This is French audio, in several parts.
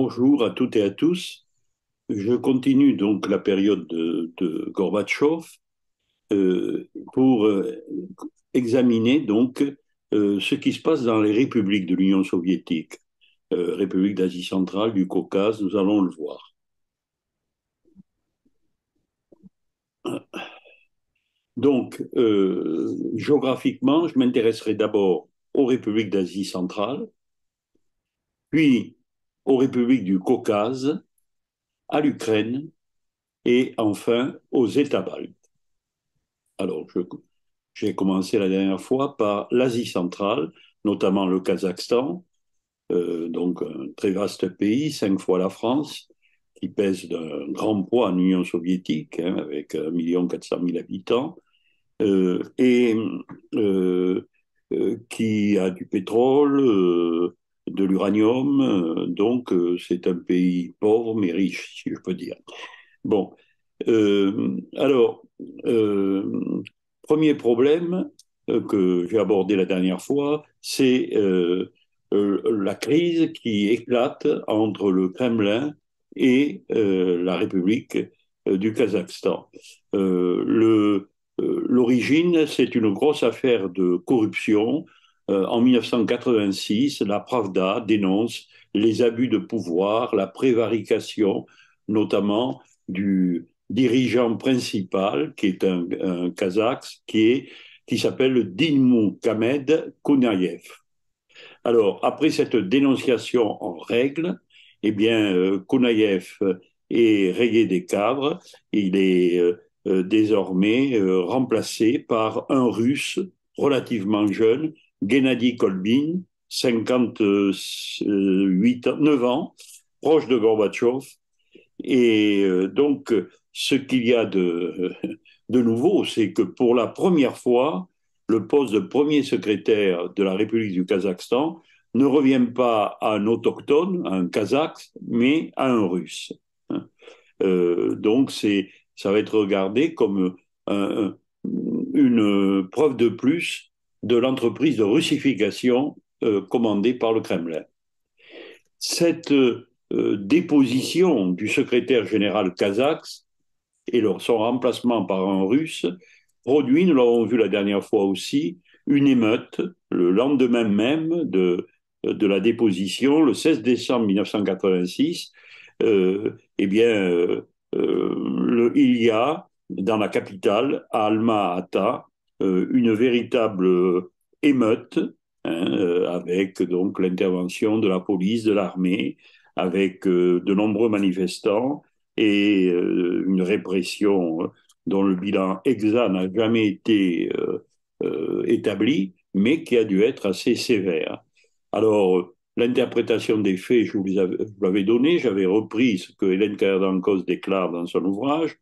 Bonjour à toutes et à tous. Je continue donc la période de Gorbatchev pour examiner donc ce qui se passe dans les républiques de l'Union soviétique, républiques d'Asie centrale, du Caucase, nous allons le voir. Donc, géographiquement, je m'intéresserai d'abord aux républiques d'Asie centrale, puis aux républiques du Caucase, à l'Ukraine et enfin aux États baltes. Alors, j'ai commencé la dernière fois par l'Asie centrale, notamment le Kazakhstan, donc un très vaste pays, 5 fois la France, qui pèse d'un grand poids en Union soviétique, hein, avec 1 400 000 habitants, et qui a du pétrole, de l'uranium, donc c'est un pays pauvre mais riche, si je peux dire. Bon, alors, euh, premier problème que j'ai abordé la dernière fois, c'est la crise qui éclate entre le Kremlin et la République du Kazakhstan. L'origine, c'est une grosse affaire de corruption. En 1986, la Pravda dénonce les abus de pouvoir, la prévarication, notamment du dirigeant principal, qui est un Kazakh, qui s'appelle Dilmuhamed Konayev. Alors, après cette dénonciation en règle, eh bien, Konayev est rayé des cadres. Il est désormais remplacé par un Russe relativement jeune, Gennady Kolbin, 9 ans, proche de Gorbatchev, et donc, ce qu'il y a de nouveau, c'est que pour la première fois, le poste de premier secrétaire de la République du Kazakhstan ne revient pas à un autochtone, à un Kazakh, mais à un Russe. Donc, ça va être regardé comme un, une preuve de plus de l'entreprise de russification commandée par le Kremlin. Cette déposition du secrétaire général kazakh et son remplacement par un russe produit, nous l'avons vu la dernière fois aussi, une émeute le lendemain même de la déposition, le 16 décembre 1986. Eh bien, il y a dans la capitale, à Alma-Ata, une véritable émeute, hein, avec donc l'intervention de la police, de l'armée, avec de nombreux manifestants et une répression dont le bilan exact n'a jamais été établi, mais qui a dû être assez sévère. Alors, l'interprétation des faits, vous l'avais donné, j'avais repris ce que Hélène Kayar-Dankos déclare dans son ouvrage,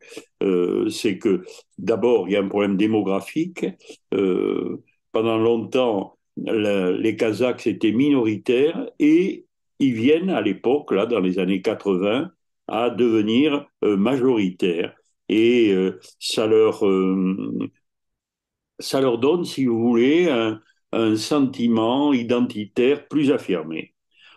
c'est que d'abord, il y a un problème démographique. Pendant longtemps, les Kazakhs étaient minoritaires et ils viennent à l'époque, là, dans les années 80, à devenir majoritaires. Et ça leur donne, si vous voulez, un sentiment identitaire plus affirmé.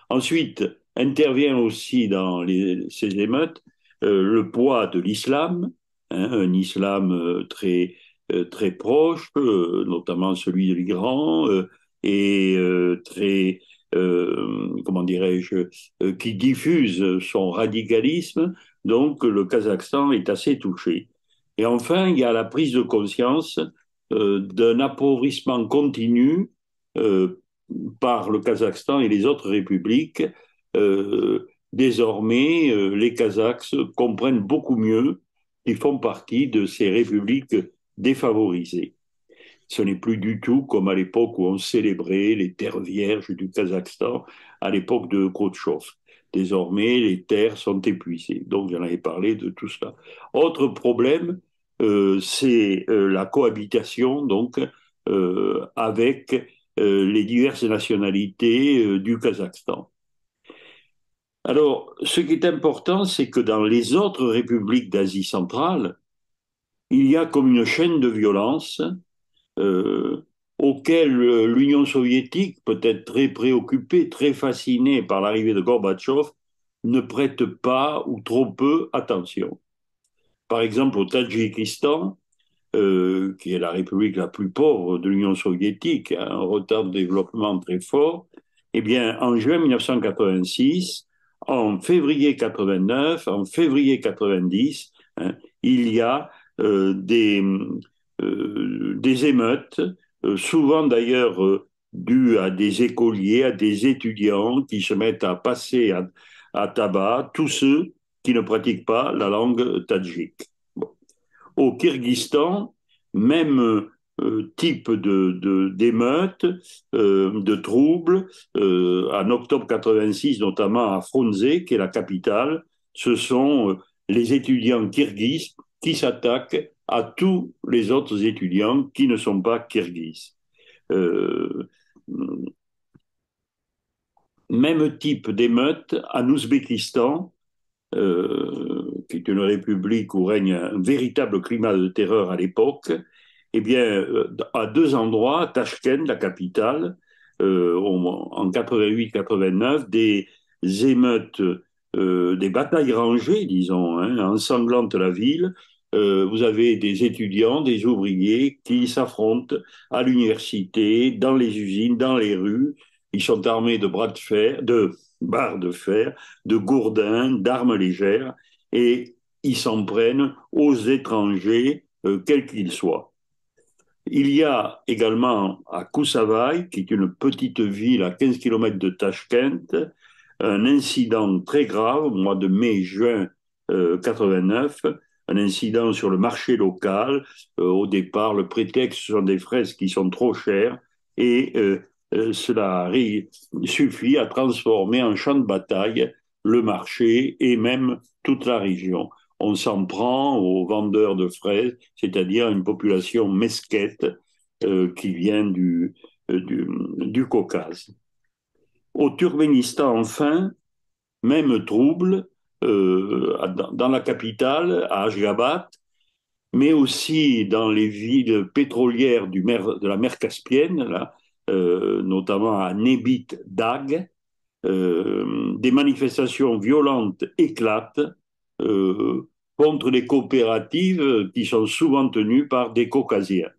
Ensuite, intervient aussi dans ces émeutes le poids de l'islam, hein, un islam très proche, notamment celui de l'Iran, et très, comment dirais-je, qui diffuse son radicalisme. Donc, le Kazakhstan est assez touché. Et enfin, il y a la prise de conscience d'un appauvrissement continu euh, par le Kazakhstan et les autres républiques. Désormais, les Kazakhs comprennent beaucoup mieux qu'ils font partie de ces républiques défavorisées. Ce n'est plus du tout comme à l'époque où on célébrait les terres vierges du Kazakhstan, à l'époque de Khrouchtchev. Désormais, les terres sont épuisées. Donc, j'en avais parlé de tout cela. Autre problème, c'est la cohabitation donc avec les diverses nationalités du Kazakhstan. Alors, ce qui est important, c'est que dans les autres républiques d'Asie centrale, il y a comme une chaîne de violence euh, auquel l'Union soviétique, peut-être très préoccupée, très fascinée par l'arrivée de Gorbatchev, ne prêtent pas ou trop peu attention. Par exemple, au Tadjikistan, qui est la république la plus pauvre de l'Union soviétique, hein, un retard de développement très fort, eh bien, en juin 1986, en février 89, en février 90, hein, il y a des émeutes, souvent d'ailleurs dues à des écoliers, à des étudiants qui se mettent à passer à tabac tous ceux qui ne pratiquent pas la langue tadjike. Bon. Au Kyrgyzstan, même type d'émeutes, de troubles. En octobre 86, notamment à Frunze, qui est la capitale, ce sont les étudiants kirghizes qui s'attaquent à tous les autres étudiants qui ne sont pas kirghizes. Euh, Même type d'émeute en Ouzbékistan, qui est une république où règne un véritable climat de terreur à l'époque, eh bien, à deux endroits, Tachkent, la capitale, en 88-89, des émeutes, des batailles rangées, disons, hein, ensanglantent la ville. Vous avez des étudiants, des ouvriers qui s'affrontent à l'université, dans les usines, dans les rues. Ils sont armés de bras de fer, de barres de fer, de gourdins, d'armes légères, et ils s'en prennent aux étrangers, quels qu'ils soient. Il y a également à Kousavaï, qui est une petite ville à 15 kilomètres de Tachkent, un incident très grave au mois de mai-juin 89, un incident sur le marché local. Au départ, le prétexte ce sont des fraises qui sont trop chères et cela suffit à transformer en champ de bataille le marché et même toute la région. On s'en prend aux vendeurs de fraises, c'est-à-dire une population mesquette qui vient du Caucase. Au Turkménistan, enfin, même trouble dans la capitale, à Ashgabat, mais aussi dans les villes pétrolières de la mer Caspienne, là, notamment à Nebit Dag, des manifestations violentes éclatent euh, contre les coopératives qui sont souvent tenues par des caucasiens.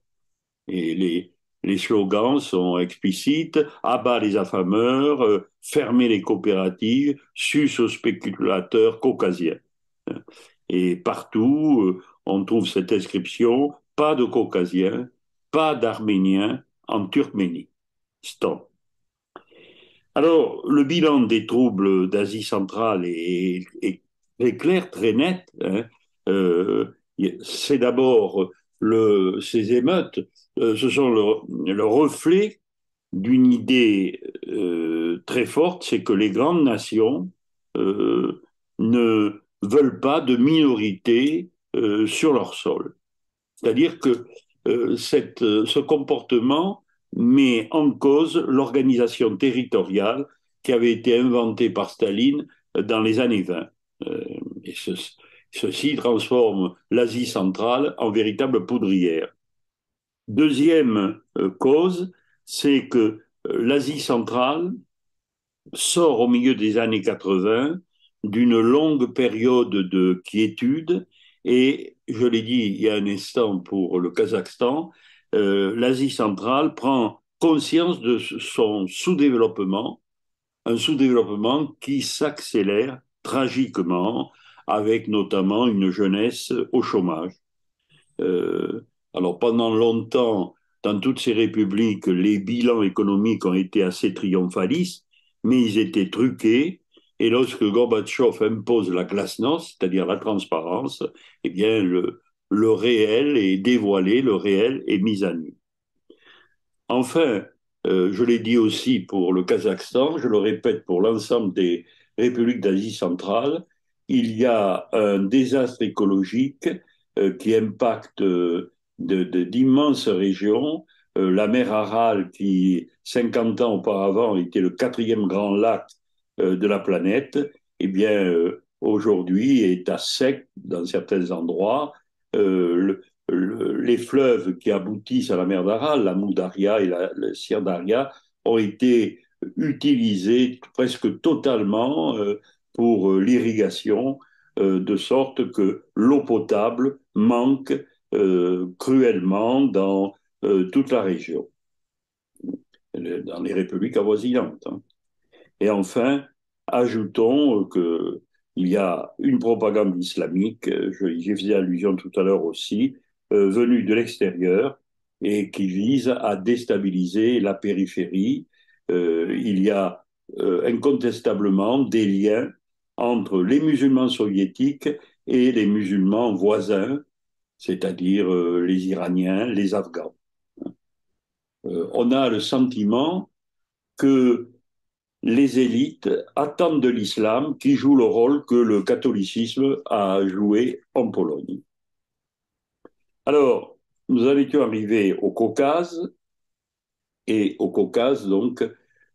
Et les slogans sont explicites, abat les affameurs, fermez les coopératives, sus aux spéculateurs caucasiens. Et partout, on trouve cette inscription, pas de caucasiens, pas d'arméniens en Turkménie. Stop. Alors, le bilan des troubles d'Asie centrale est clair, très net, hein. Euh, c'est d'abord ces émeutes, ce sont le reflet d'une idée très forte, c'est que les grandes nations euh, ne veulent pas de minorités sur leur sol. C'est-à-dire que ce comportement met en cause l'organisation territoriale qui avait été inventée par Staline dans les années 20. Euh, et ceci transforme l'Asie centrale en véritable poudrière. Deuxième cause, c'est que l'Asie centrale sort au milieu des années 80 d'une longue période de quiétude et, je l'ai dit il y a un instant pour le Kazakhstan, l'Asie centrale prend conscience de son sous-développement, un sous-développement qui s'accélère tragiquement avec notamment une jeunesse au chômage. Euh, alors pendant longtemps, dans toutes ces républiques, les bilans économiques ont été assez triomphalistes, mais ils étaient truqués. Et lorsque Gorbatchev impose la glasnost, c'est-à-dire la transparence, eh bien le réel est dévoilé, le réel est mis à nu. Enfin, je l'ai dit aussi pour le Kazakhstan, je le répète pour l'ensemble des républiques d'Asie centrale, il y a un désastre écologique qui impacte d'immenses régions. La mer Aral, qui 50 ans auparavant était le quatrième grand lac de la planète, eh bien, aujourd'hui est à sec dans certains endroits. Les fleuves qui aboutissent à la mer d'Aral, la Moudaria et le Sirdaria, ont été utilisés presque totalement pour l'irrigation, de sorte que l'eau potable manque cruellement dans toute la région, dans les républiques avoisinantes, hein. Et enfin, ajoutons qu'il y a une propagande islamique, j'y faisais allusion tout à l'heure aussi, venue de l'extérieur et qui vise à déstabiliser la périphérie. Il y a incontestablement des liens entre les musulmans soviétiques et les musulmans voisins, c'est-à-dire les Iraniens, les Afghans. On a le sentiment que les élites attendent de l'islam qui joue le rôle que le catholicisme a joué en Pologne. Alors, nous en étions arrivés au Caucase, et au Caucase, donc,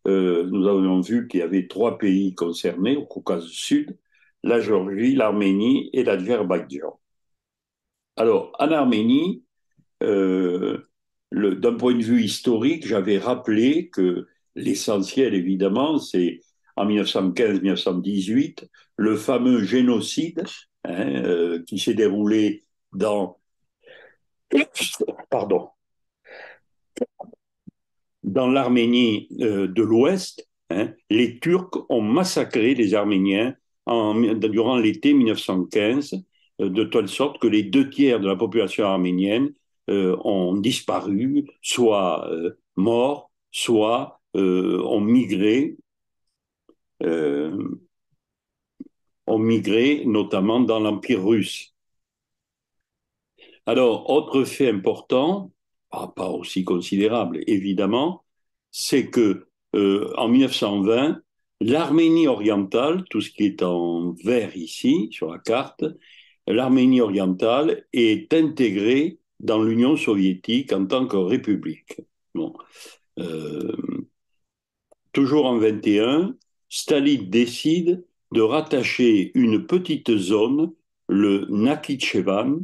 nous avions vu qu'il y avait trois pays concernés au Caucase Sud, la Géorgie, l'Arménie et l'Azerbaïdjan. Alors, en Arménie, euh, d'un point de vue historique, j'avais rappelé que l'essentiel, évidemment, c'est en 1915-1918, le fameux génocide, hein, qui s'est déroulé dans, pardon, dans l'Arménie de l'Ouest. Hein. Les Turcs ont massacré les Arméniens durant l'été 1915, de telle sorte que les deux tiers de la population arménienne ont disparu, soit morts, soit euh, ont migré notamment dans l'Empire russe. Alors, autre fait important, pas aussi considérable évidemment, c'est que en 1920, l'Arménie orientale, tout ce qui est en vert ici sur la carte, l'Arménie orientale est intégrée dans l'Union soviétique en tant que république. Bon. Euh, Toujours en 21, Staline décide de rattacher une petite zone, le Nakhichevan,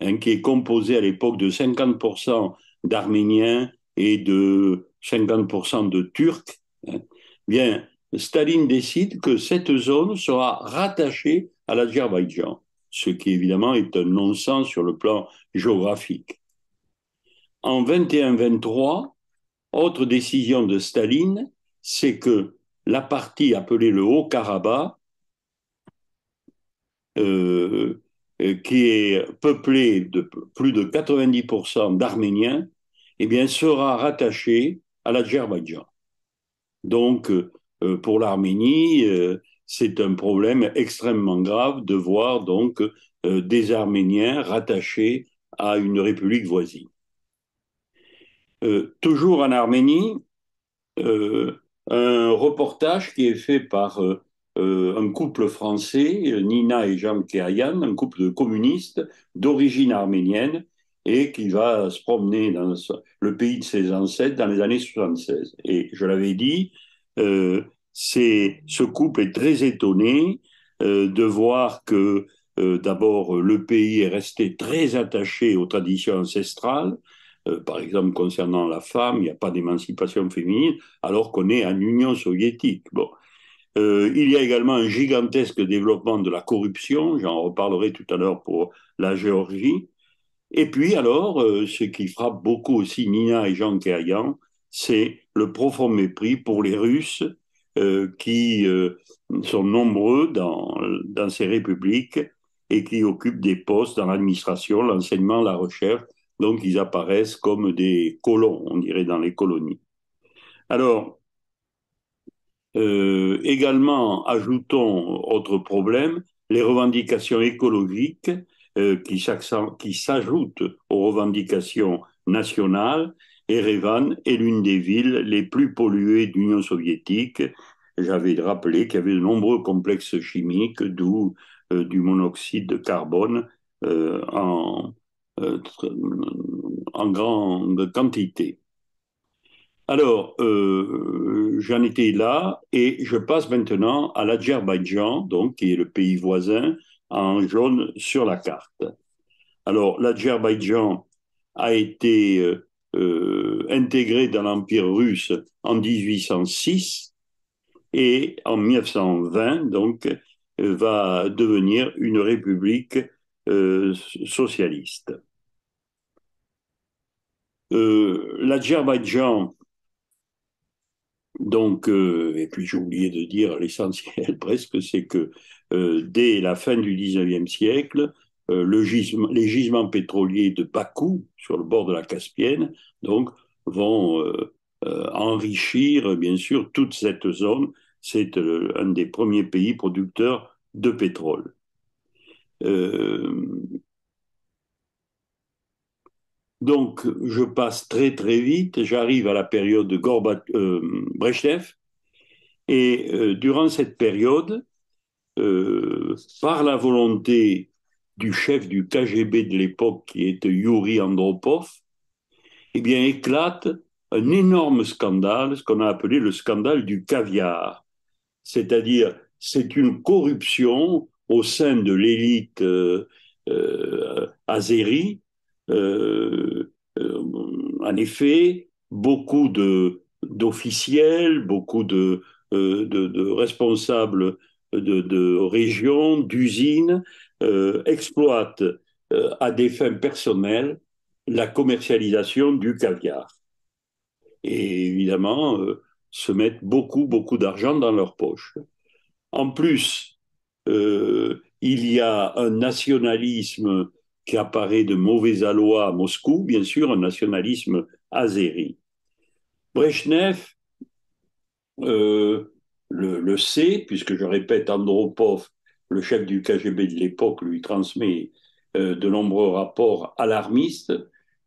hein, qui est composé à l'époque de 50% d'Arméniens et de 50% de Turcs. Hein. Bien, Staline décide que cette zone sera rattachée à l'Azerbaïdjan, ce qui évidemment est un non-sens sur le plan géographique. En 21-23, autre décision de Staline, c'est que la partie appelée le Haut-Karabakh, euh, qui est peuplée de plus de 90% d'Arméniens, eh bien, sera rattachée à l'Azerbaïdjan. Donc, pour l'Arménie, c'est un problème extrêmement grave de voir donc des Arméniens rattachés à une république voisine. Toujours en Arménie, euh, un reportage qui est fait par un couple français, Nina et Jean Kéayan, un couple de communistes d'origine arménienne, et qui va se promener dans le pays de ses ancêtres dans les années 76. Et je l'avais dit, euh, ce couple est très étonné de voir que d'abord le pays est resté très attaché aux traditions ancestrales. Par exemple, concernant la femme, il n'y a pas d'émancipation féminine, alors qu'on est en Union soviétique. Bon. Il y a également un gigantesque développement de la corruption, j'en reparlerai tout à l'heure pour la Géorgie. Et puis alors, ce qui frappe beaucoup aussi Nina et Jean Kerrigan, c'est le profond mépris pour les Russes qui sont nombreux dans ces républiques et qui occupent des postes dans l'administration, l'enseignement, la recherche. Donc, ils apparaissent comme des colons, on dirait, dans les colonies. Alors, également, ajoutons autre problème, les revendications écologiques qui s'ajoutent aux revendications nationales. Erevan est l'une des villes les plus polluées de l'Union soviétique. J'avais rappelé qu'il y avait de nombreux complexes chimiques, d'où du monoxyde de carbone euh, en grande quantité. Alors, j'en étais là et je passe maintenant à l'Azerbaïdjan, donc qui est le pays voisin, en jaune sur la carte. Alors, l'Azerbaïdjan a été intégré dans l'Empire russe en 1806 et en 1920, donc, va devenir une république socialiste. L'Azerbaïdjan, donc, et puis j'ai oublié de dire l'essentiel presque, c'est que dès la fin du 19e siècle, les gisements pétroliers de Bakou, sur le bord de la Caspienne, donc, vont enrichir, bien sûr, toute cette zone. C'est un des premiers pays producteurs de pétrole. Euh, donc, je passe très très vite, j'arrive à la période de Brejnev, et durant cette période, par la volonté du chef du KGB de l'époque, qui est Yuri Andropov, eh bien, éclate un énorme scandale, ce qu'on a appelé le scandale du caviar. C'est-à-dire, c'est une corruption au sein de l'élite azérie. En effet, beaucoup d'officiels, beaucoup de responsables de régions, d'usines, exploitent à des fins personnelles la commercialisation du caviar. Et évidemment, se mettent beaucoup, beaucoup d'argent dans leur poche. En plus, il y a un nationalisme qui apparaît de mauvais aloi à Moscou, bien sûr, un nationalisme azéri. Brejnev le sait, puisque je répète, Andropov, le chef du KGB de l'époque, lui transmet de nombreux rapports alarmistes,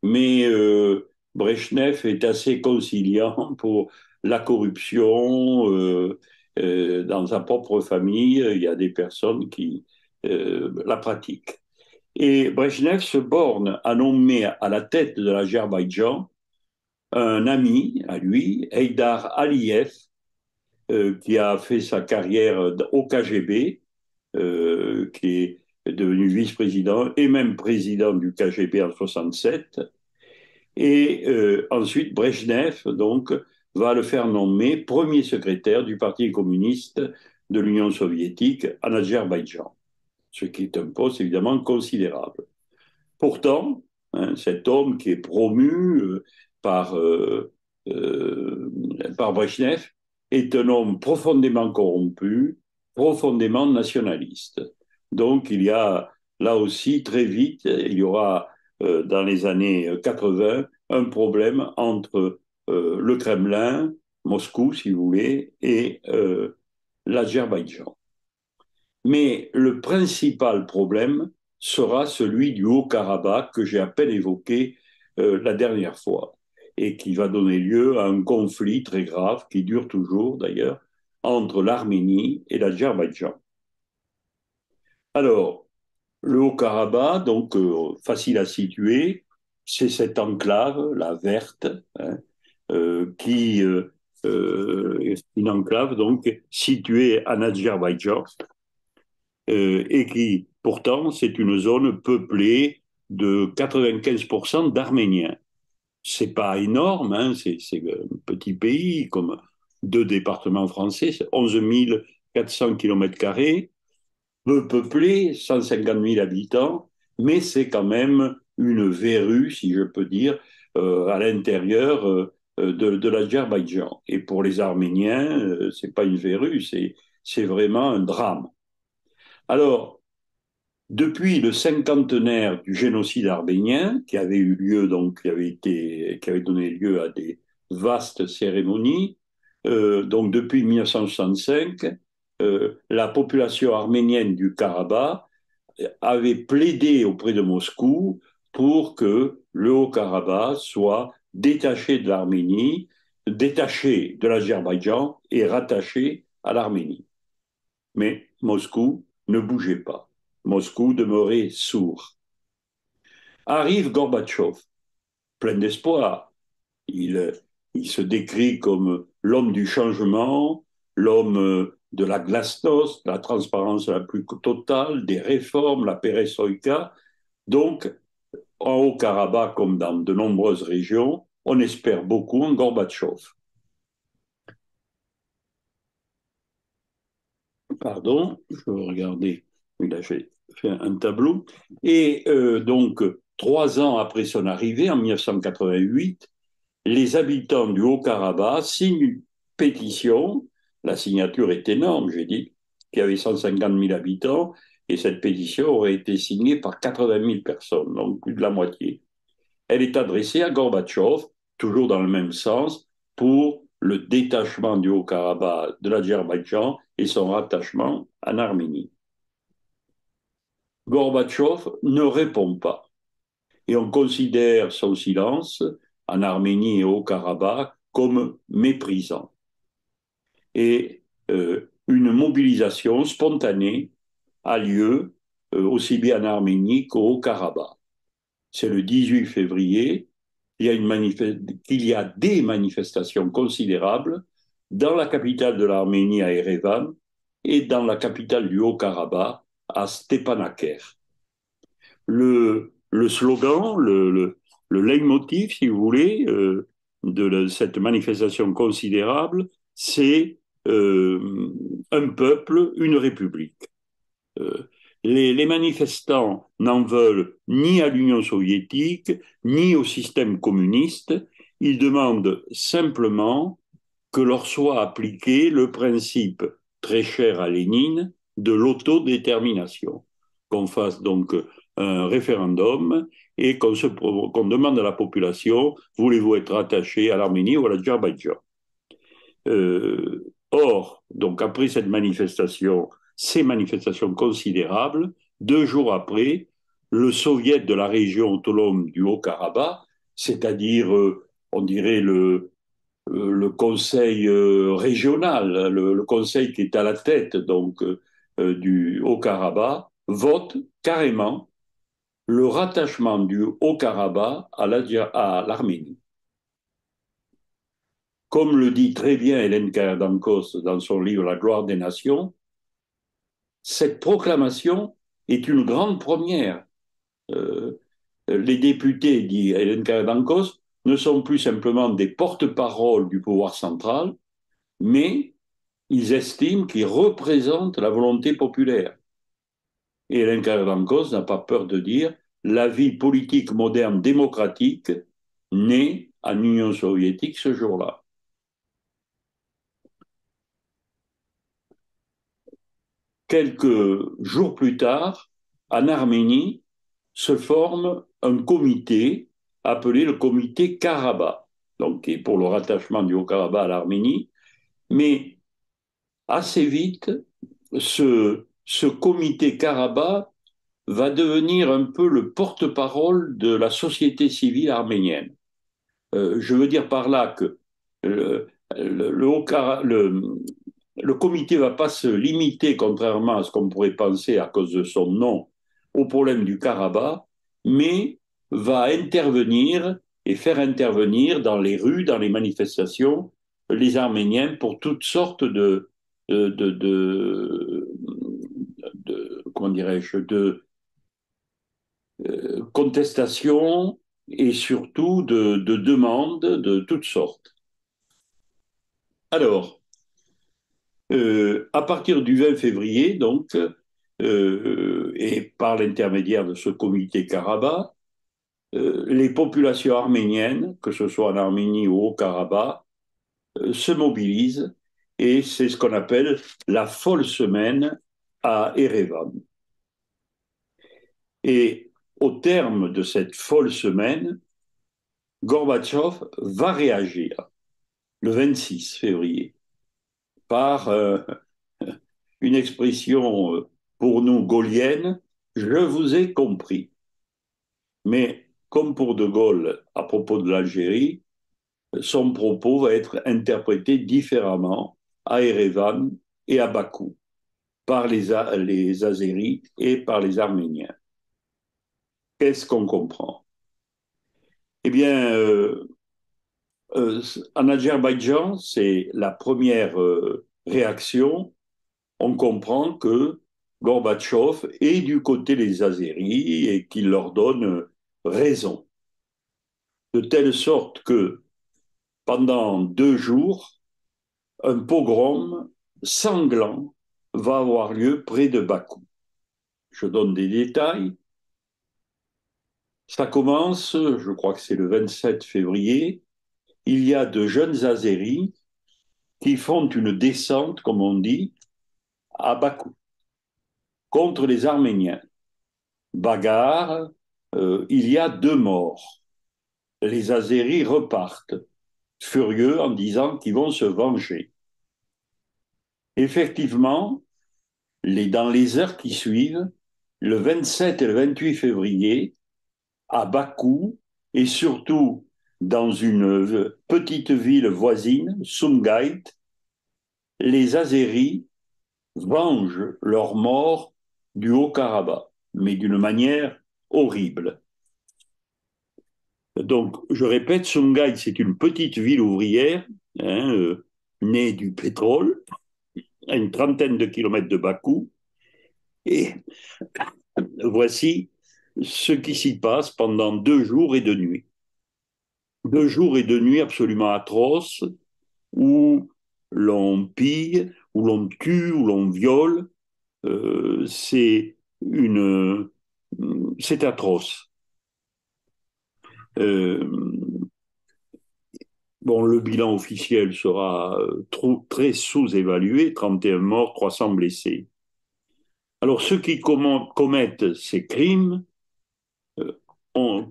mais Brejnev est assez conciliant pour la corruption. Dans sa propre famille, il y a des personnes qui la pratiquent. Et Brejnev se borne à nommer à la tête de l'Azerbaïdjan un ami à lui, Heydar Aliyev, qui a fait sa carrière au KGB, qui est devenu vice-président et même président du KGB en 67. Et ensuite, Brejnev, donc, va le faire nommer premier secrétaire du Parti communiste de l'Union soviétique en Azerbaïdjan, ce qui est un poste évidemment considérable. Pourtant, hein, cet homme qui est promu par, euh, euh, par Brejnev est un homme profondément corrompu, profondément nationaliste. Donc il y a là aussi très vite, il y aura dans les années 80 un problème entre le Kremlin, Moscou si vous voulez, et l'Azerbaïdjan. Mais le principal problème sera celui du Haut-Karabakh que j'ai à peine évoqué la dernière fois et qui va donner lieu à un conflit très grave qui dure toujours d'ailleurs entre l'Arménie et l'Azerbaïdjan. Alors, le Haut-Karabakh, donc facile à situer, c'est cette enclave, la verte, hein, qui est une enclave donc située en Azerbaïdjan et qui, pourtant, c'est une zone peuplée de 95% d'Arméniens. C'est pas énorme, hein, c'est un petit pays, comme deux départements français, c'est 11 400 km², peu peuplé, 150 000 habitants, mais c'est quand même une verrue, si je peux dire, à l'intérieur de l'Azerbaïdjan. Et pour les Arméniens, c'est pas une verrue, c'est vraiment un drame. Alors, depuis le cinquantenaire du génocide arménien, qui avait eu lieu, donc, qui avait donné lieu à des vastes cérémonies, donc depuis 1965, la population arménienne du Karabakh avait plaidé auprès de Moscou pour que le Haut-Karabakh soit détaché de l'Arménie, détaché de l'Azerbaïdjan et rattaché à l'Arménie. Mais Moscou ne bougeait pas. Moscou demeurait sourd. Arrive Gorbatchev, plein d'espoir. Il, il se décrit comme l'homme du changement, l'homme de la glasnost, la transparence la plus totale, des réformes, la perestroïka. Donc, en Haut-Karabakh, comme dans de nombreuses régions, on espère beaucoup en Gorbatchev. Pardon, je vais regarder. Là, j'ai fait un tableau. Et donc, 3 ans après son arrivée, en 1988, les habitants du Haut-Karabakh signent une pétition. La signature est énorme, j'ai dit, qu'il y avait 150 000 habitants, et cette pétition aurait été signée par 80 000 personnes, donc plus de la moitié. Elle est adressée à Gorbatchev, toujours dans le même sens, pour le détachement du Haut-Karabakh de l'Azerbaïdjan et son rattachement en Arménie. Gorbatchev ne répond pas et on considère son silence en Arménie et au Haut-Karabakh comme méprisant. Et une mobilisation spontanée a lieu aussi bien en Arménie qu'au Haut-Karabakh. C'est le 18 février, il y a des manifestations considérables dans la capitale de l'Arménie à Erevan et dans la capitale du Haut-Karabakh à Stepanakert. Le slogan, le leitmotiv, si vous voulez, cette manifestation considérable, c'est un peuple, une république. Euh, les manifestants n'en veulent ni à l'Union soviétique, ni au système communiste. Ils demandent simplement que leur soit appliqué le principe très cher à Lénine de l'autodétermination. Qu'on fasse donc un référendum et qu'on demande à la population, voulez-vous être attaché à l'Arménie ou à l'Azerbaïdjan? Or, donc après ces manifestations considérables, 2 jours après, le soviet de la région autonome du Haut-Karabakh, c'est-à-dire, on dirait, le conseil régional, le conseil qui est à la tête donc du Haut-Karabakh, vote carrément le rattachement du Haut-Karabakh à l'Arménie. Comme le dit très bien Hélène Kayardankos dans son livre La gloire des nations, cette proclamation est une grande première. Euh, les députés, dit Hélène Kayardankos, ne sont plus simplement des porte-paroles du pouvoir central, mais ils estiment qu'ils représentent la volonté populaire. Et Hélène Kayardankos n'a pas peur de dire la vie politique moderne démocratique naît en Union soviétique ce jour-là. Quelques jours plus tard, en Arménie, se forme un comité appelé le comité Karabakh, donc qui est pour le rattachement du Haut-Karabakh à l'Arménie. Mais assez vite, ce comité Karabakh va devenir un peu le porte-parole de la société civile arménienne. Je veux dire par là que le, le, le comité ne va pas se limiter, contrairement à ce qu'on pourrait penser à cause de son nom, au problème du Karabakh, mais va intervenir et faire intervenir dans les rues, dans les manifestations, les Arméniens pour toutes sortes de, de, de, comment dirais-je, de contestations et surtout de demandes de toutes sortes. Alors, à partir du 20 février, donc, et par l'intermédiaire de ce comité Karabakh, les populations arméniennes, que ce soit en Arménie ou au Karabakh, se mobilisent et c'est ce qu'on appelle la folle semaine à Erevan. Et au terme de cette folle semaine, Gorbatchev va réagir le 26 février par une expression pour nous gaulienne, je vous ai compris. Mais comme pour De Gaulle à propos de l'Algérie, son propos va être interprété différemment à Erevan et à Bakou par les Azéris et par les Arméniens. Qu'est-ce qu'on comprend? Eh bien, en Azerbaïdjan, c'est la première réaction. On comprend que Gorbatchev est du côté des Azéris et qu'il leur donne raison. De telle sorte que pendant 2 jours, un pogrom sanglant va avoir lieu près de Bakou. Je donne des détails. Ça commence, je crois que c'est le 27 février. Il y a de jeunes Azéris qui font une descente, comme on dit, à Bakou contre les Arméniens. Bagarre, il y a 2 morts. Les Azéris repartent, furieux en disant qu'ils vont se venger. Effectivement, dans les heures qui suivent, le 27 et le 28 février, à Bakou, et surtout dans une petite ville voisine, Sumgait, les Azéris vengent leurs morts du Haut-Karabakh, mais d'une manière horrible. Donc, je répète, Sumgait, c'est une petite ville ouvrière, hein, née du pétrole, à une trentaine de kilomètres de Bakou. Et voici ce qui s'y passe pendant 2 jours et 2 nuits. 2 jours et 2 nuits absolument atroces où l'on pille, où l'on tue, où l'on viole. C'est une, c'est atroce. Euh, bon, le bilan officiel sera très sous-évalué, 31 morts, 300 blessés. Alors, ceux qui commettent ces crimes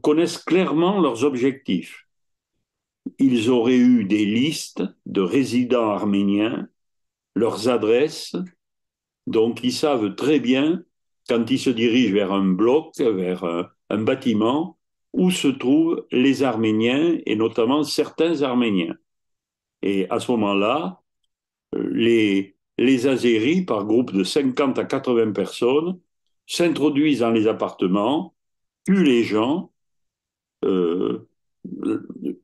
connaissent clairement leurs objectifs. Ils auraient eu des listes de résidents arméniens, leurs adresses, donc ils savent très bien, quand ils se dirigent vers un bloc, vers un bâtiment, où se trouvent les Arméniens, et notamment certains Arméniens. Et à ce moment-là, les Azéris, par groupe de 50 à 80 personnes, s'introduisent dans les appartements, tuent les gens, euh,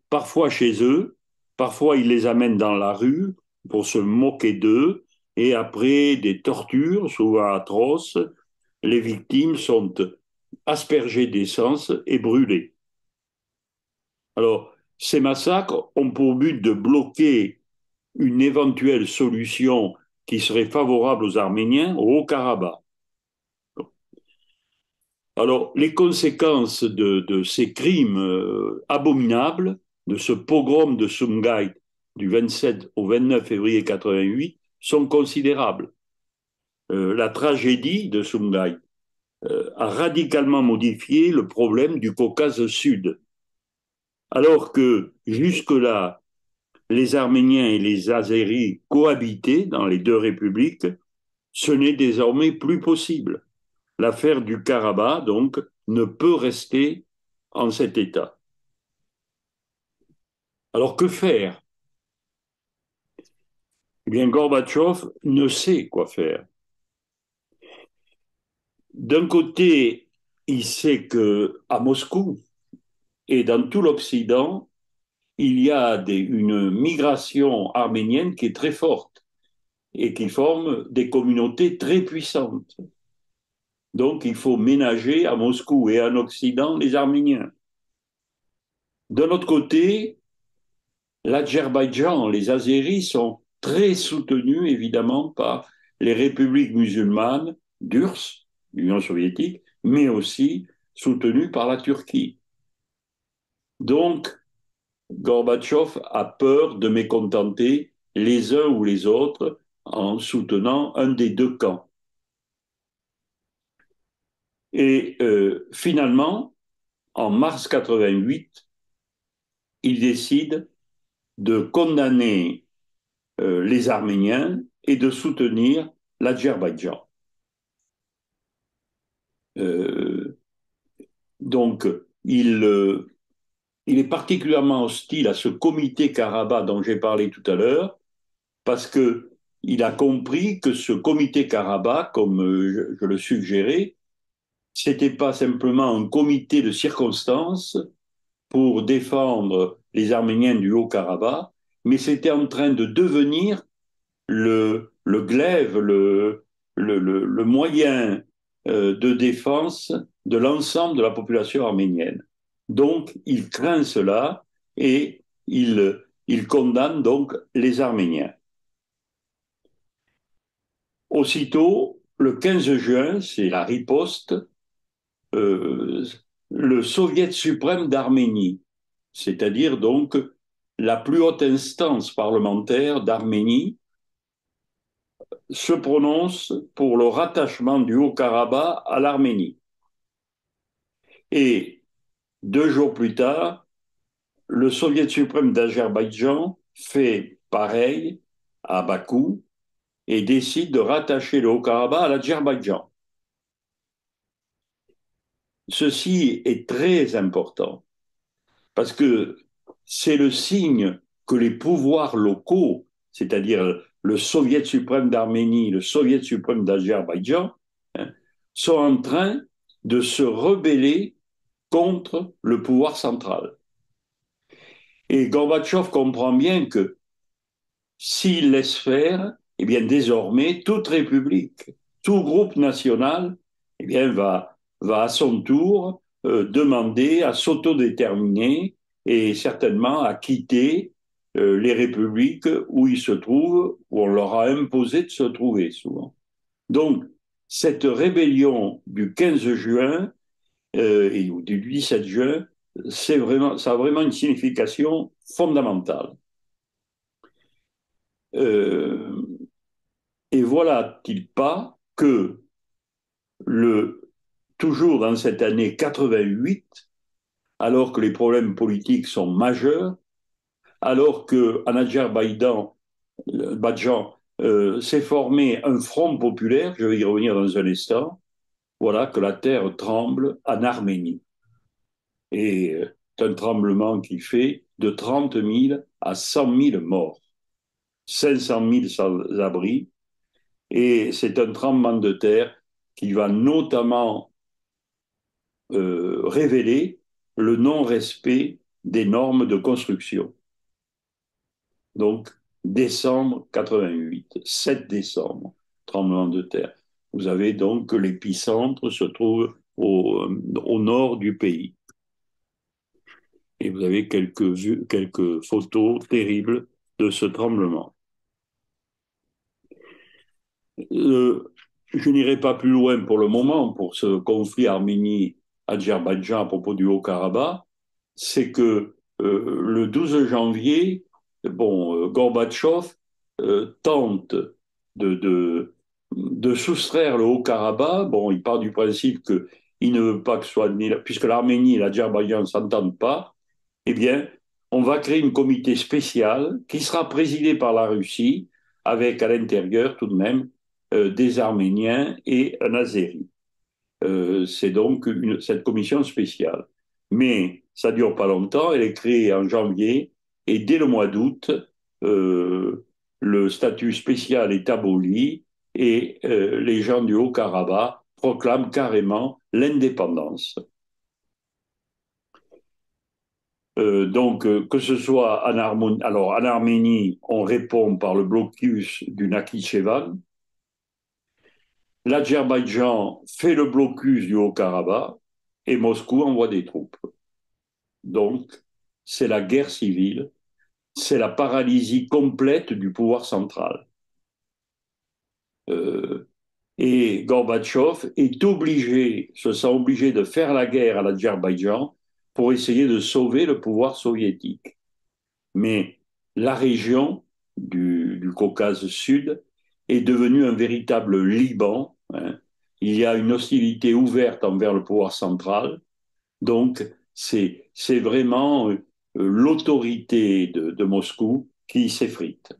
parfois chez eux, parfois ils les amènent dans la rue pour se moquer d'eux, et après des tortures, souvent atroces, les victimes sont aspergées d'essence et brûlées. Alors, ces massacres ont pour but de bloquer une éventuelle solution qui serait favorable aux Arméniens au Haut-Karabakh. Alors, les conséquences de ces crimes abominables, de ce pogrom de Sumgait du 27 au 29 février 88, sont considérables. La tragédie de Sumgait a radicalement modifié le problème du Caucase Sud. Alors que jusque-là, les Arméniens et les Azéris cohabitaient dans les 2 républiques, ce n'est désormais plus possible. L'affaire du Karabakh, donc, ne peut rester en cet état. Alors que faire? Eh bien, Gorbatchev ne sait quoi faire. D'un côté, il sait que à Moscou et dans tout l'Occident, il y a une migration arménienne qui est très forte et qui forme des communautés très puissantes. Donc, il faut ménager à Moscou et en Occident les Arméniens. D'un autre côté, l'Azerbaïdjan, les Azéris sont très soutenus évidemment par les républiques musulmanes d'URSS, l'Union soviétique, mais aussi soutenus par la Turquie. Donc, Gorbatchev a peur de mécontenter les uns ou les autres en soutenant un des 2 camps. Et finalement, en mars 88, il décide de condamner les Arméniens et de soutenir l'Azerbaïdjan. Euh, donc, il est particulièrement hostile à ce comité Karabakh dont j'ai parlé tout à l'heure, parce qu'il a compris que ce comité Karabakh, comme je le suggérais, c'était pas simplement un comité de circonstances pour défendre les Arméniens du Haut-Karabakh, mais c'était en train de devenir le glaive, le moyen de défense de l'ensemble de la population arménienne. Donc, il craint cela et il condamne donc les Arméniens. Aussitôt, le 15 juin, c'est la riposte, euh, le Soviet suprême d'Arménie, c'est-à-dire donc la plus haute instance parlementaire d'Arménie, se prononce pour le rattachement du Haut-Karabakh à l'Arménie. Et 2 jours plus tard, le Soviet suprême d'Azerbaïdjan fait pareil à Bakou et décide de rattacher le Haut-Karabakh à l'Azerbaïdjan. Ceci est très important parce que c'est le signe que les pouvoirs locaux, c'est-à-dire le Soviet suprême d'Arménie, le Soviet suprême d'Azerbaïdjan, hein, sont en train de se rebeller contre le pouvoir central. Et Gorbatchev comprend bien que s'il laisse faire, eh bien désormais, toute république, tout groupe national, eh bien va à son tour demander à s'autodéterminer et certainement à quitter les républiques où ils se trouvent, où on leur a imposé de se trouver souvent. Donc, cette rébellion du 15 juin et du 17 juin, ça a vraiment une signification fondamentale. Euh, et voilà-t-il pas que toujours dans cette année 88, alors que les problèmes politiques sont majeurs, alors qu'en Azerbaïdjan, s'est formé un front populaire, je vais y revenir dans un instant, voilà que la terre tremble en Arménie. Et c'est un tremblement qui fait de 30 000 à 100 000 morts, 500 000 sans-abri, et c'est un tremblement de terre qui va notamment révéler le non-respect des normes de construction. Donc, décembre 88, 7 décembre, tremblement de terre. Vous avez donc que l'épicentre se trouve au nord du pays. Et vous avez quelques photos terribles de ce tremblement. Euh, je n'irai pas plus loin pour le moment pour ce conflit Arménie-Azerbaïdjan à propos du Haut-Karabakh. C'est que le 12 janvier, bon, Gorbatchev tente de, de, de soustraire le Haut-Karabakh. Bon, il part du principe qu'il ne veut pas que ce soit, puisque l'Arménie et l'Azerbaïdjan ne s'entendent pas, eh bien, on va créer une comité spécial qui sera présidé par la Russie, avec à l'intérieur tout de même des Arméniens et un Azéri. C'est donc cette commission spéciale. Mais ça ne dure pas longtemps, elle est créée en janvier, et dès le mois d'août, euh, le statut spécial est aboli et les gens du Haut-Karabakh proclament carrément l'indépendance. Que ce soit alors en Arménie, on répond par le blocus du Nakhitchevan. L'Azerbaïdjan fait le blocus du Haut-Karabakh et Moscou envoie des troupes. Donc, c'est la guerre civile, c'est la paralysie complète du pouvoir central. Euh, et Gorbatchev se sent obligé de faire la guerre à l'Azerbaïdjan pour essayer de sauver le pouvoir soviétique. Mais la région du Caucase Sud est devenue un véritable Liban, hein. Il y a une hostilité ouverte envers le pouvoir central. Donc, c'est vraiment l'autorité de Moscou qui s'effrite.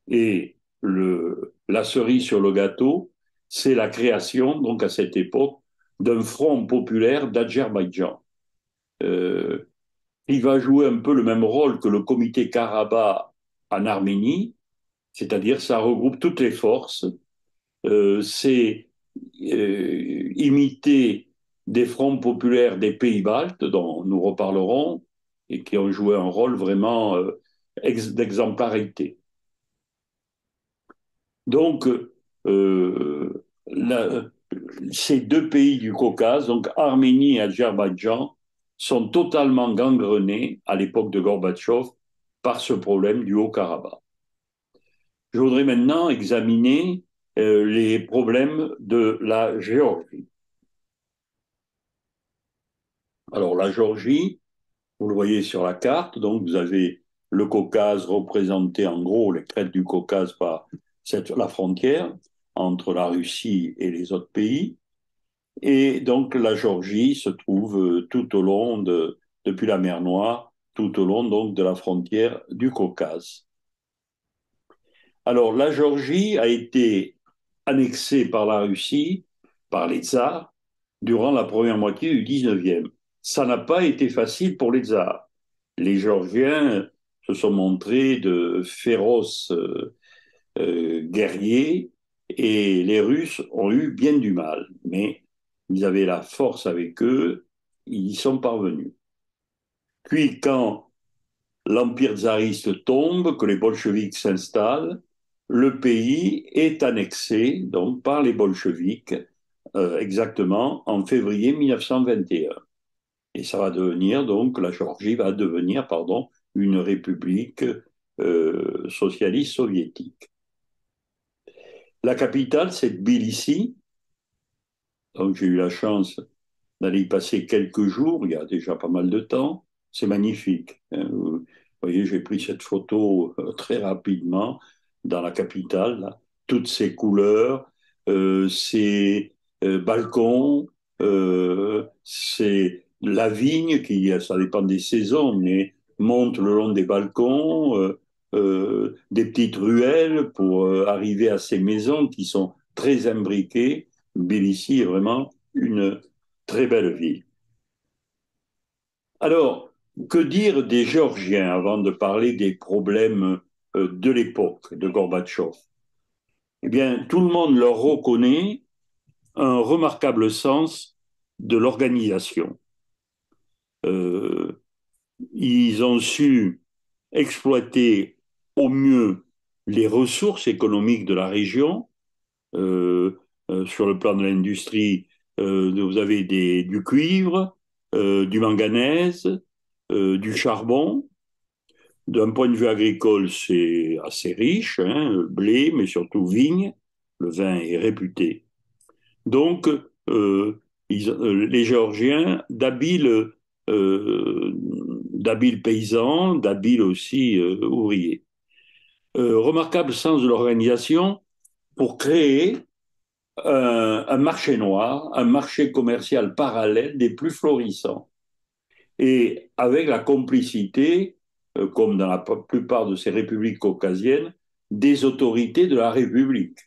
Et la cerise sur le gâteau, c'est la création, donc à cette époque, d'un front populaire d'Azerbaïdjan. Euh, il va jouer un peu le même rôle que le comité Karabakh en Arménie, c'est-à-dire ça regroupe toutes les forces, c'est imiter des fronts populaires des pays baltes, dont nous reparlerons, et qui ont joué un rôle vraiment d'exemplarité. Donc, la, ces 2 pays du Caucase, donc Arménie et Azerbaïdjan, sont totalement gangrenés à l'époque de Gorbatchev par ce problème du Haut-Karabakh. je voudrais maintenant examiner les problèmes de la Géorgie. Alors, la Géorgie, vous le voyez sur la carte, donc vous avez le Caucase représenté en gros, les crêtes du Caucase par la frontière entre la Russie et les autres pays. Et donc la Géorgie se trouve tout au long depuis la mer Noire, tout au long donc de la frontière du Caucase. Alors la Géorgie a été annexée par la Russie, par les tsars, durant la première moitié du 19e. Ça n'a pas été facile pour les tsars. Les Géorgiens se sont montrés de féroces guerriers et les Russes ont eu bien du mal. Mais ils avaient la force avec eux, ils y sont parvenus. Puis quand l'empire tsariste tombe, que les bolcheviks s'installent, le pays est annexé donc par les bolcheviks exactement en février 1921. Et ça va devenir donc la Géorgie va devenir pardon une république socialiste soviétique. La capitale, c'est Tbilissi. Donc j'ai eu la chance d'aller y passer quelques jours, il y a déjà pas mal de temps. C'est magnifique. Vous voyez, j'ai pris cette photo très rapidement dans la capitale, là. Toutes ces couleurs, ces balcons, c'est la vigne qui, ça dépend des saisons, mais monte le long des balcons, des petites ruelles pour arriver à ces maisons qui sont très imbriquées. Tbilissi est vraiment une très belle ville. Alors, que dire des Géorgiens avant de parler des problèmes de l'époque de Gorbatchev? Eh bien, tout le monde leur reconnaît un remarquable sens de l'organisation. Euh, Ils ont su exploiter au mieux les ressources économiques de la région. Euh, sur le plan de l'industrie, vous avez du cuivre, du manganèse, du charbon. D'un point de vue agricole, c'est assez riche, hein, blé, mais surtout vigne. Le vin est réputé. Donc, les Géorgiens, d'habiles paysans, d'habiles aussi ouvriers. Remarquable sens de l'organisation pour créer un marché noir, un marché commercial parallèle des plus florissants. Et avec la complicité, comme dans la plupart de ces républiques caucasiennes, des autorités de la République.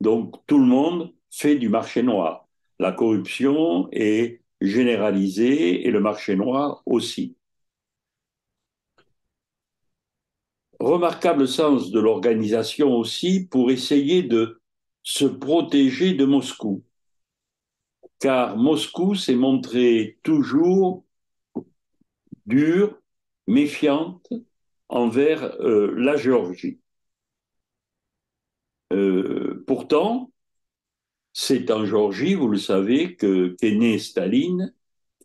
Donc tout le monde fait du marché noir. La corruption est généralisée et le marché noir aussi. Remarquable sens de l'organisation aussi pour essayer de se protéger de Moscou, car Moscou s'est montré toujours dure, méfiante envers la Géorgie. Pourtant, c'est en Géorgie, vous le savez, qu'est né Staline.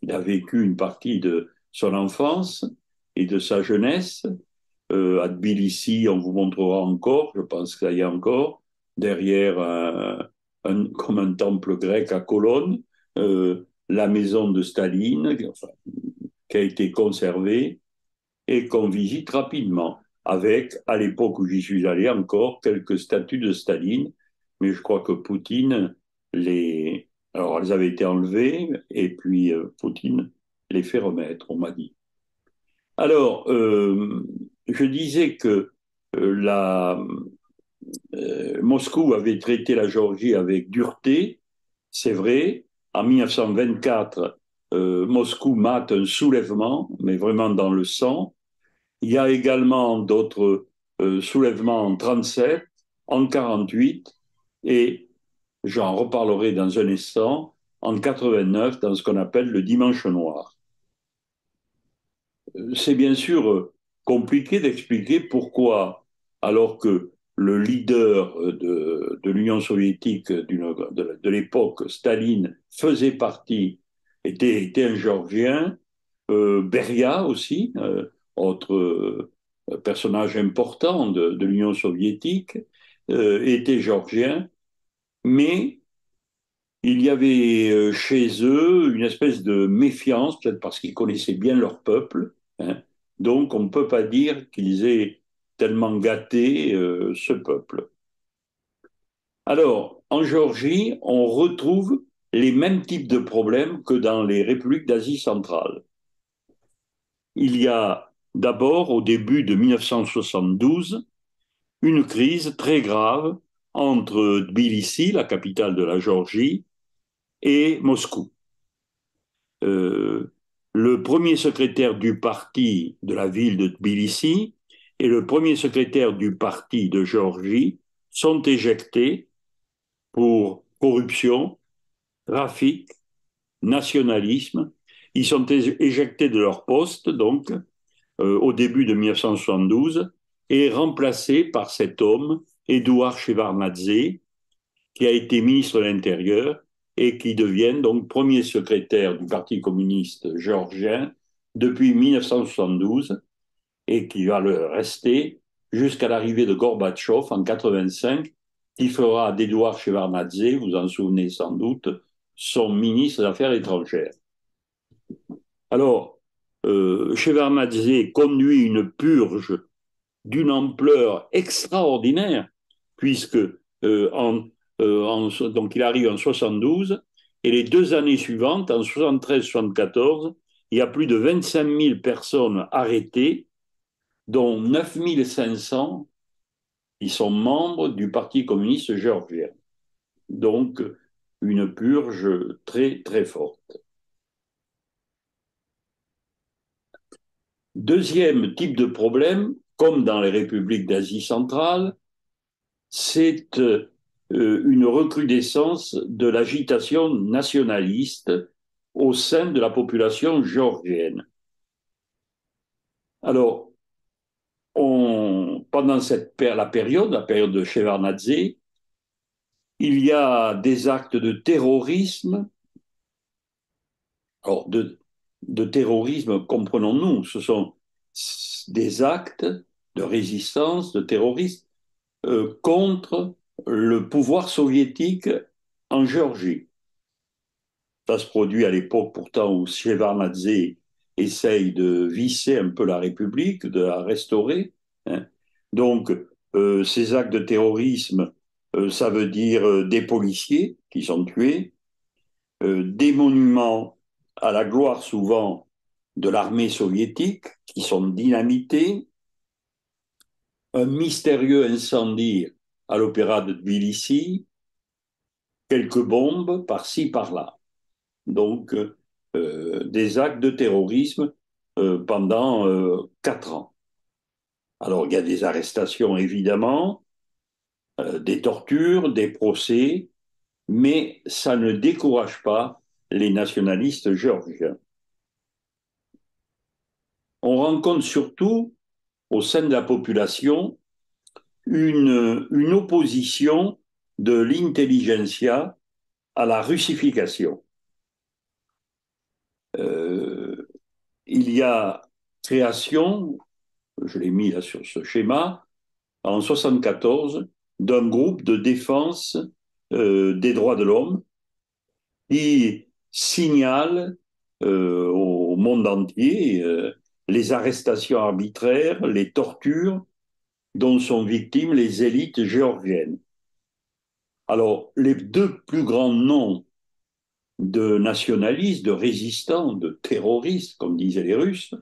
Il a vécu une partie de son enfance et de sa jeunesse. À Tbilissi, on vous montrera encore, je pense qu'il y a encore, derrière comme un temple grec à colonnes, la maison de Staline, enfin, qui a été conservée et qu'on visite rapidement, avec, à l'époque où j'y suis allé, encore quelques statues de Staline, mais je crois que Poutine les... Alors, elles avaient été enlevées, et puis Poutine les fait remettre, on m'a dit. Alors, je disais que la, Moscou avait traité la Géorgie avec dureté, c'est vrai. En 1924, Moscou mate un soulèvement, mais vraiment dans le sang. Il y a également d'autres soulèvements en 37, en 48 et j'en reparlerai dans un instant, en 89 dans ce qu'on appelle le Dimanche noir. C'est bien sûr compliqué d'expliquer pourquoi, alors que le leader de l'Union soviétique de l'époque, Staline, faisait partie, était un Géorgien, Beria aussi, autre personnage important de l'Union soviétique, étaient géorgiens, mais il y avait chez eux une espèce de méfiance, peut-être parce qu'ils connaissaient bien leur peuple, hein. Donc on ne peut pas dire qu'ils aient tellement gâté ce peuple. Alors, en Géorgie, on retrouve les mêmes types de problèmes que dans les républiques d'Asie centrale. Il y a d'abord, au début de 1972, une crise très grave entre Tbilissi, la capitale de la Géorgie, et Moscou. Euh, le premier secrétaire du parti de la ville de Tbilissi et le premier secrétaire du parti de Géorgie sont éjectés pour corruption, trafic, nationalisme. Ils sont éjectés de leur poste, donc, au début de 1972, et remplacés par cet homme, Édouard Shevardnadze, qui a été ministre de l'Intérieur et qui devient donc premier secrétaire du Parti communiste géorgien depuis 1972 et qui va le rester jusqu'à l'arrivée de Gorbatchev en 85, qui fera d'Édouard Shevardnadze, vous en souvenez sans doute, son ministre des Affaires étrangères. Alors, Shevardnadze conduit une purge d'une ampleur extraordinaire, puisque donc il arrive en 72, et les 2 années suivantes, en 73-74, il y a plus de 25 000 personnes arrêtées, dont 9 500 qui sont membres du Parti communiste géorgien. Donc, une purge très, très forte. Deuxième type de problème, comme dans les républiques d'Asie centrale, c'est une recrudescence de l'agitation nationaliste au sein de la population géorgienne. Alors, pendant la période de Shevardnadze, il y a des actes de terrorisme. Alors, de terrorisme, comprenons-nous, ce sont des actes de résistance, de terrorisme contre le pouvoir soviétique en Géorgie. Ça se produit à l'époque pourtant où Shevardnadze essaye de visser un peu la République, de la restaurer, hein. Donc, ces actes de terrorisme, ça veut dire des policiers qui sont tués, des monuments à la gloire souvent de l'armée soviétique qui sont dynamités, un mystérieux incendie à l'opéra de Tbilissi, quelques bombes par-ci, par-là. Donc, des actes de terrorisme pendant 4 ans. Alors, il y a des arrestations, évidemment, des tortures, des procès, mais ça ne décourage pas les nationalistes géorgiens. On rencontre surtout, au sein de la population, une opposition de l'intelligentsia à la russification. Euh, il y a création, je l'ai mis là sur ce schéma, en 1974, d'un groupe de défense des droits de l'homme qui signale au monde entier les arrestations arbitraires, les tortures dont sont victimes les élites géorgiennes. Alors, les deux plus grands noms de nationalistes, de résistants, de terroristes, comme disaient les Russes,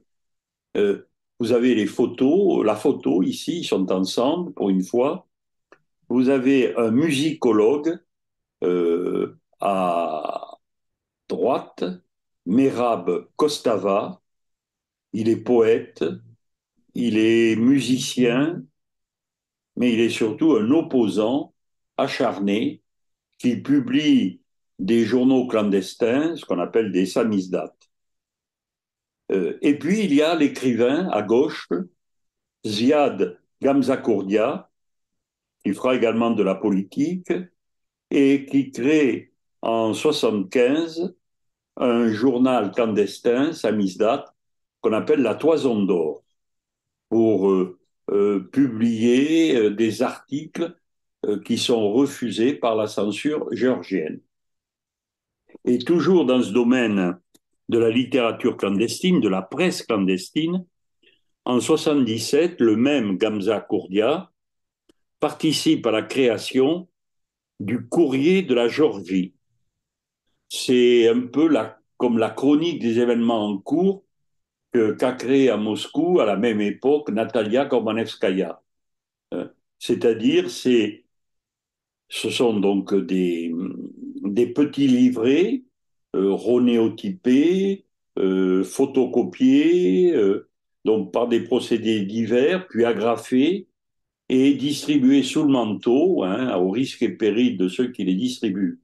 vous avez les photos, la photo ici, ils sont ensemble pour une fois. Vous avez un musicologue à droite, Merab Kostava. Il est poète, il est musicien, mais il est surtout un opposant acharné qui publie des journaux clandestins, ce qu'on appelle des samizdat. Et puis il y a l'écrivain à gauche, Ziad Gamzakourdia, qui fera également de la politique et qui crée en 1975 un journal clandestin, samizdat, qu'on appelle la Toison d'Or, pour publier des articles qui sont refusés par la censure géorgienne. Et toujours dans ce domaine de la littérature clandestine, de la presse clandestine, en 77, le même Gamza Kourdia participe à la création du Courrier de la Géorgie. C'est un peu comme la chronique des événements en cours qu'a créé à Moscou à la même époque Natalia Gorbanevskaya. C'est-à-dire, ce sont donc des petits livrets ronéotypés, photocopiés, donc par des procédés divers, puis agrafés et distribués sous le manteau, hein, au risque et péril de ceux qui les distribuent.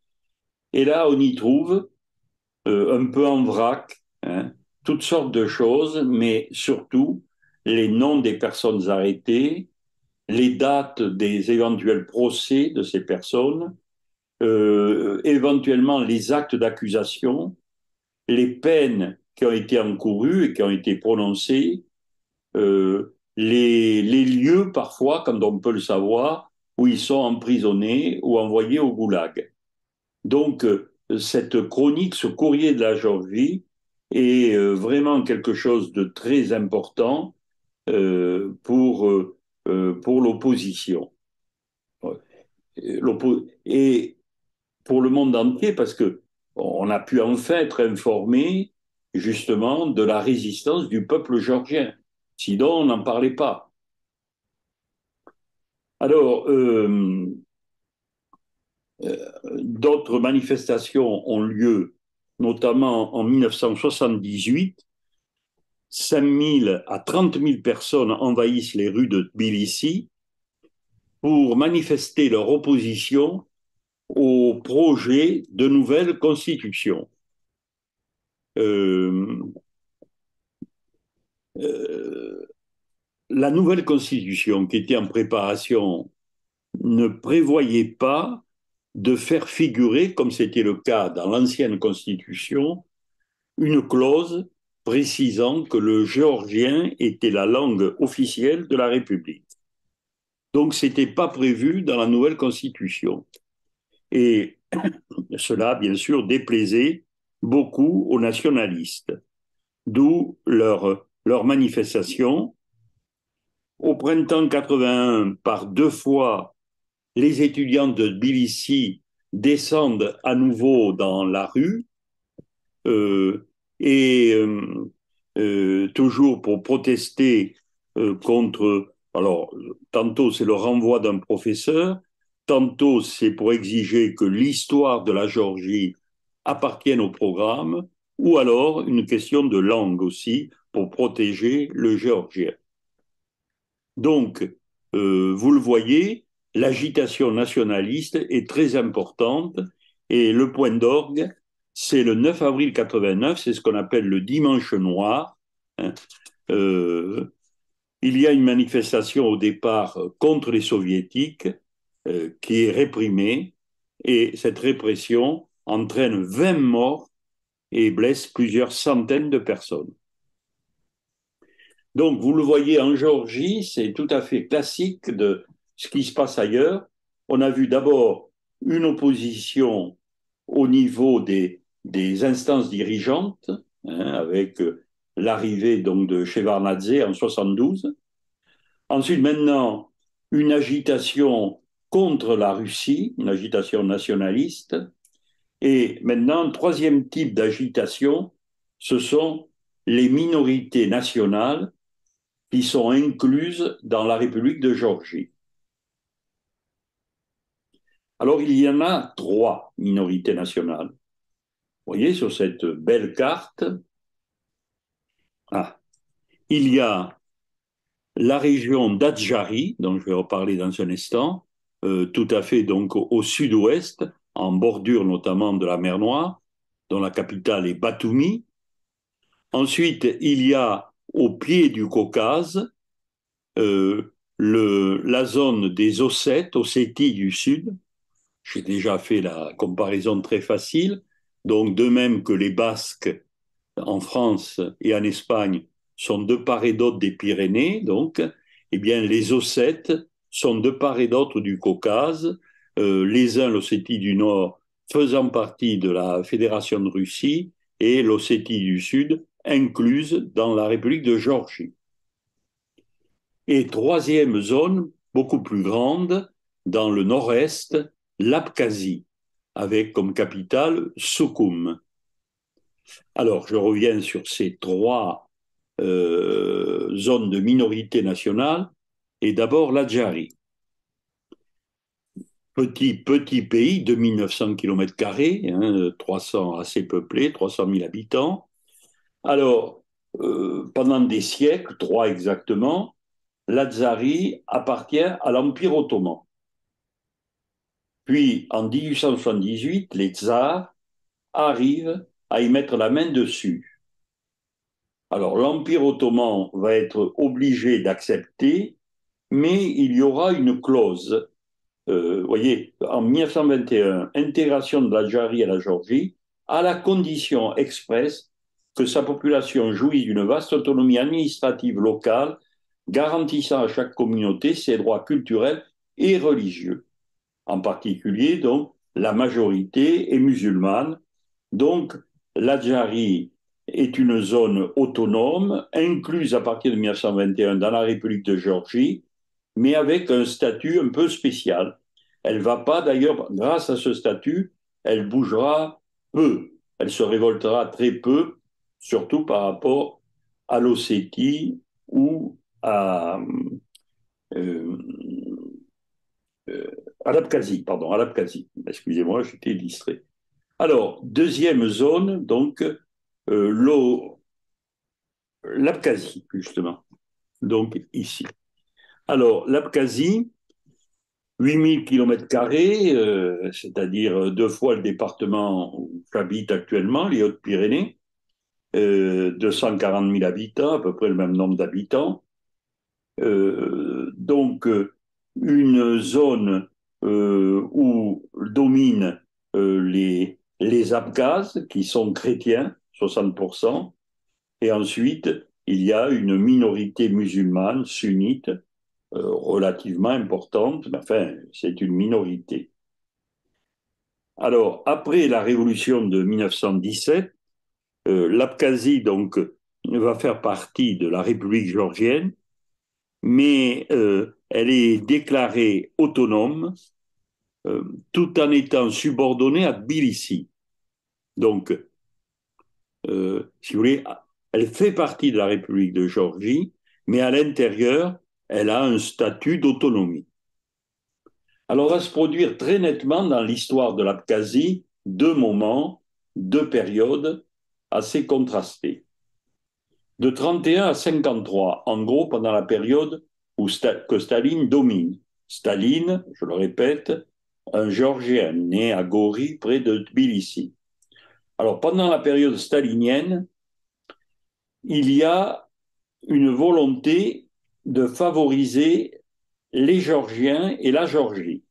Et là, on y trouve, un peu en vrac, hein, toutes sortes de choses, mais surtout les noms des personnes arrêtées, les dates des éventuels procès de ces personnes, éventuellement les actes d'accusation, les peines qui ont été encourues et qui ont été prononcées, les lieux parfois, quand on peut le savoir, où ils sont emprisonnés ou envoyés au goulag. Donc, cette chronique, ce courrier de la Géorgie, est vraiment quelque chose de très important pour l'opposition. Et pour le monde entier, parce que on a pu enfin être informé justement de la résistance du peuple géorgien. Sinon, on n'en parlait pas. Alors, d'autres manifestations ont lieu, notamment en 1978. 5 000 à 30 000 personnes envahissent les rues de Tbilissi pour manifester leur opposition au projet de nouvelle constitution. Euh, euh, la nouvelle constitution qui était en préparation ne prévoyait pas de faire figurer, comme c'était le cas dans l'ancienne constitution, une clause précisant que le géorgien était la langue officielle de la République. Donc, ce n'était pas prévu dans la nouvelle constitution. Et cela, bien sûr, déplaisait beaucoup aux nationalistes, d'où leur manifestation. Au printemps 81, par deux fois, les étudiants de Tbilissi descendent à nouveau dans la rue euh, et toujours pour protester contre. Alors, tantôt c'est le renvoi d'un professeur, tantôt c'est pour exiger que l'histoire de la Géorgie appartienne au programme, ou alors une question de langue aussi pour protéger le géorgien. Donc, vous le voyez, l'agitation nationaliste est très importante et le point d'orgue, c'est le 9 avril 89, c'est ce qu'on appelle le dimanche noir. Hein. Euh, il y a une manifestation au départ contre les soviétiques qui est réprimée et cette répression entraîne 20 morts et blesse plusieurs centaines de personnes. Donc, vous le voyez en Géorgie, c'est tout à fait classique de ce qui se passe ailleurs. On a vu d'abord une opposition au niveau des instances dirigeantes, hein, avec l'arrivée donc de Shevardnadze en 72. Ensuite, maintenant, une agitation contre la Russie, une agitation nationaliste. Et maintenant, un troisième type d'agitation, ce sont les minorités nationales qui sont incluses dans la République de Géorgie. Alors, il y en a trois minorités nationales. Vous voyez, sur cette belle carte, ah, il y a la région d'Adjari, dont je vais reparler dans un instant, tout à fait donc au sud-ouest, en bordure notamment de la mer Noire, dont la capitale est Batumi. Ensuite, il y a au pied du Caucase la zone des Ossètes, Ossétie du Sud. J'ai déjà fait la comparaison très facile. Donc, de même que les Basques en France et en Espagne sont de part et d'autre des Pyrénées, donc, eh bien, les Ossètes sont de part et d'autre du Caucase, les uns, l'Ossétie du Nord, faisant partie de la Fédération de Russie, et l'Ossétie du Sud, incluse dans la République de Géorgie. Et troisième zone, beaucoup plus grande, dans le nord-est, l'Abkhazie, avec comme capitale Soukoum. Alors, je reviens sur ces trois zones de minorité nationale, et d'abord l'Adjarie. Petit pays, 2900 km², 300 assez peuplé, 300 000 habitants. Alors, pendant des siècles, trois exactement, l'Adjarie appartient à l'Empire ottoman. Puis, en 1878, les tsars arrivent à y mettre la main dessus. Alors, l'Empire ottoman va être obligé d'accepter, mais il y aura une clause. Voyez, en 1921, intégration de l'Adjarie à la Géorgie, à la condition expresse que sa population jouit d'une vaste autonomie administrative locale, garantissant à chaque communauté ses droits culturels et religieux. En particulier, donc, la majorité est musulmane. Donc, l'Adjarie est une zone autonome, incluse à partir de 1921 dans la République de Géorgie, mais avec un statut un peu spécial. Elle ne va pas, d'ailleurs, grâce à ce statut, elle bougera peu. Elle se révoltera très peu, surtout par rapport à l'Ossétie ou euh, à l'Abkhazie, pardon, à l'Abkhazie. Excusez-moi, j'étais distrait. Alors, deuxième zone, donc, l'Abkhazie, justement. Donc, ici. Alors, l'Abkhazie, 8000 km², c'est-à-dire deux fois le département où j'habite actuellement, les Hautes-Pyrénées, 240 000 habitants, à peu près le même nombre d'habitants. Donc, une zone où dominent les Abkhazes, qui sont chrétiens, 60%, et ensuite, il y a une minorité musulmane, sunnite, relativement importante, mais enfin, c'est une minorité. Alors, après la révolution de 1917, l'Abkhazie, donc, va faire partie de la République géorgienne, mais elle est déclarée autonome euh, tout en étant subordonnée à Tbilissi. Donc, si vous voulez, elle fait partie de la République de Géorgie, mais à l'intérieur, elle a un statut d'autonomie. Alors, va se produire très nettement dans l'histoire de l'Abkhazie deux moments, deux périodes assez contrastées. De 31 à 53, en gros, pendant la période que Staline domine. Staline, je le répète, un Géorgien né à Gori, près de Tbilissi. Alors, pendant la période stalinienne, il y a une volonté de favoriser les Géorgiens et la Géorgie.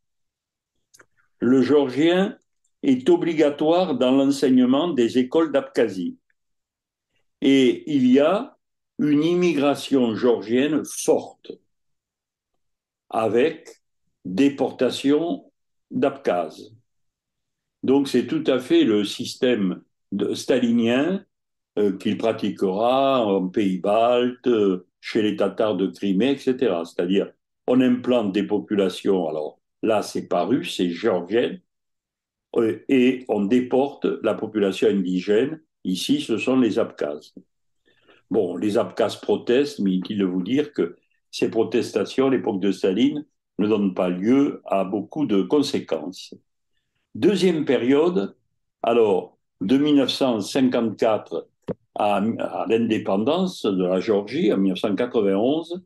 Le géorgien est obligatoire dans l'enseignement des écoles d'Abkhazie. Et il y a une immigration géorgienne forte, avec déportation d'Abkhazes. Donc c'est tout à fait le système stalinien qu'il pratiquera en Pays-Baltes, chez les Tatars de Crimée, etc. C'est-à-dire, on implante des populations, alors là, c'est pas russe, c'est géorgienne, et on déporte la population indigène. Ici, ce sont les Abkhazes. Bon, les Abkhazes protestent, mais inutile de vous dire que ces protestations, à l'époque de Staline, ne donnent pas lieu à beaucoup de conséquences. Deuxième période, alors, de 1954 à l'indépendance de la Géorgie, en 1991,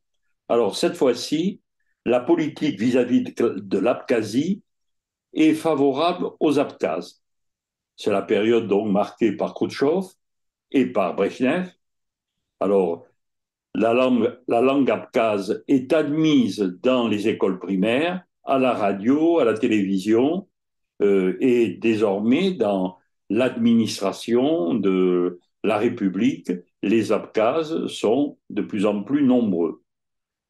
alors cette fois-ci, la politique vis-à-vis de l'Abkhazie est favorable aux Abkhazes. C'est la période donc marquée par Khrouchtchev et par Brezhnev. Alors, la langue abkhaze est admise dans les écoles primaires, à la radio, à la télévision, et désormais dans l'administration de la République, les Abkhazes sont de plus en plus nombreux.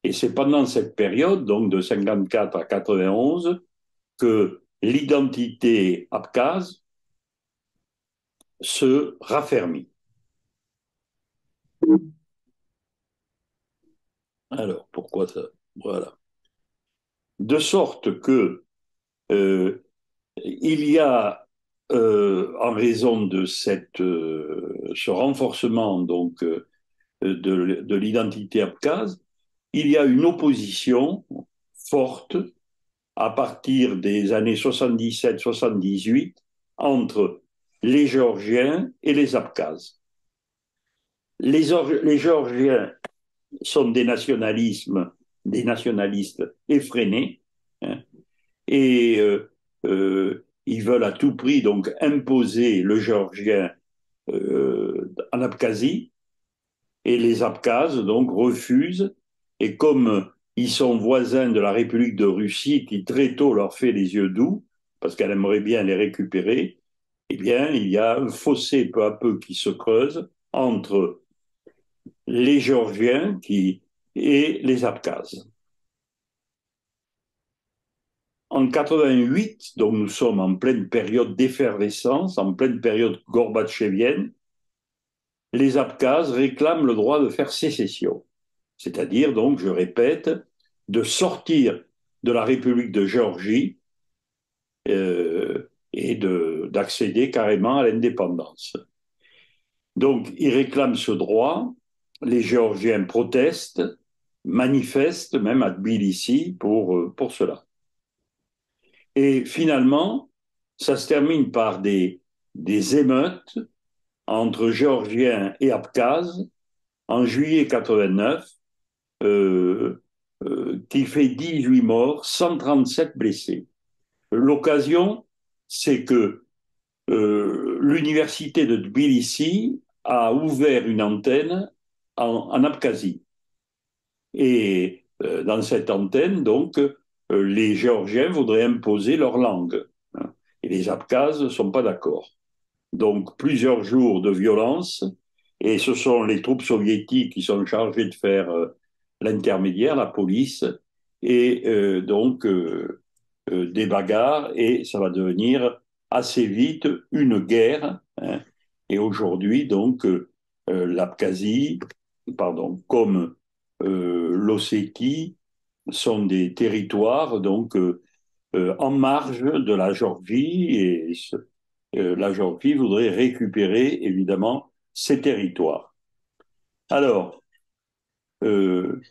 Et c'est pendant cette période, donc de 54 à 91, que l'identité abkhaze se raffermit. Alors, pourquoi ça? Voilà. De sorte que euh, il y a, en raison de ce renforcement donc de l'identité abkhaze, il y a une opposition forte à partir des années 77-78 entre les Géorgiens et les Abkhazes. Les Géorgiens sont des nationalistes effrénés, hein, et ils veulent à tout prix donc imposer le géorgien en Abkhazie, et les Abkhazes donc refusent, et comme ils sont voisins de la République de Russie qui très tôt leur fait les yeux doux, parce qu'elle aimerait bien les récupérer, eh bien il y a un fossé peu à peu qui se creuse entre les Géorgiens et les Abkhazes. En 88, donc nous sommes en pleine période d'effervescence, en pleine période gorbatchevienne, les Abkhazes réclament le droit de faire sécession, c'est-à-dire donc, je répète, de sortir de la République de Géorgie et d'accéder carrément à l'indépendance. Donc, ils réclament ce droit, les Géorgiens protestent, manifestent même à Tbilissi pour cela. Et finalement, ça se termine par des émeutes entre Géorgiens et Abkhazes en juillet 89, qui fait 18 morts, 137 blessés. L'occasion, c'est que l'université de Tbilissi a ouvert une antenne en Abkhazie. Et dans cette antenne, donc, les Géorgiens voudraient imposer leur langue, hein, et les Abkhazes ne sont pas d'accord. Donc, plusieurs jours de violence, et ce sont les troupes soviétiques qui sont chargées de faire l'intermédiaire, la police, et des bagarres, et ça va devenir assez vite une guerre, hein. Et aujourd'hui, donc, l'Abkhazie, pardon, comme l'Ossétie, sont des territoires donc en marge de la Géorgie, et la Géorgie voudrait récupérer évidemment ces territoires. Alors, euh,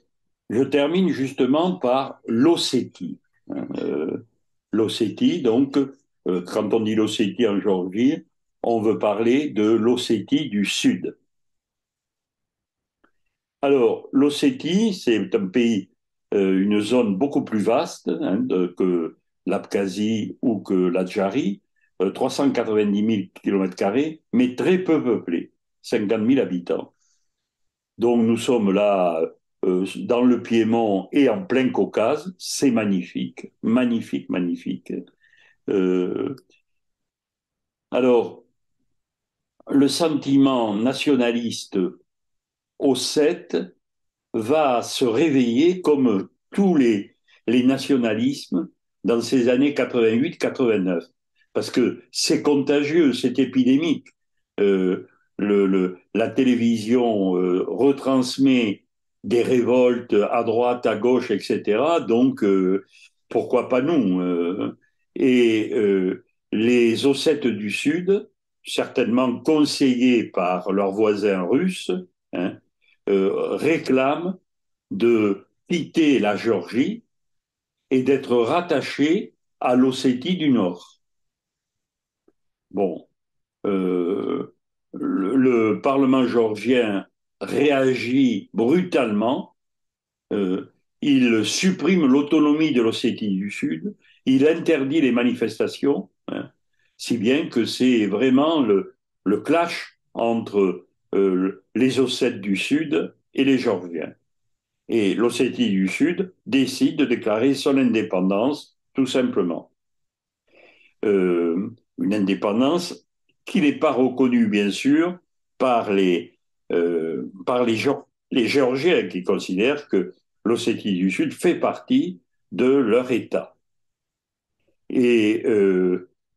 je termine justement par l'Ossétie. L'Ossétie, donc, quand on dit l'Ossétie en Géorgie, on veut parler de l'Ossétie du Sud. Alors, l'Ossétie, c'est un pays, une zone beaucoup plus vaste, hein, que l'Abkhazie ou que l'Adjarie, 390 000 km², mais très peu peuplé, 50 000 habitants. Donc nous sommes là dans le Piémont et en plein Caucase, c'est magnifique, magnifique, magnifique. Euh, alors, le sentiment nationaliste ossète va se réveiller comme tous les nationalismes dans ces années 88-89. Parce que c'est contagieux, c'est épidémique. Euh, la télévision retransmet des révoltes à droite, à gauche, etc. Donc, pourquoi pas nous, et les Ossètes du Sud, certainement conseillés par leurs voisins russes, hein, réclament de quitter la Géorgie et d'être rattachés à l'Ossétie du Nord. Bon, le Parlement géorgien réagit brutalement. euh, il supprime l'autonomie de l'Ossétie du Sud, il interdit les manifestations, hein, si bien que c'est vraiment le clash entre les Ossètes du Sud et les Géorgiens. Et l'Ossétie du Sud décide de déclarer son indépendance, tout simplement. Une indépendance qui n'est pas reconnue, bien sûr, par les Géorgiens, qui considèrent que l'Ossétie du Sud fait partie de leur État. Et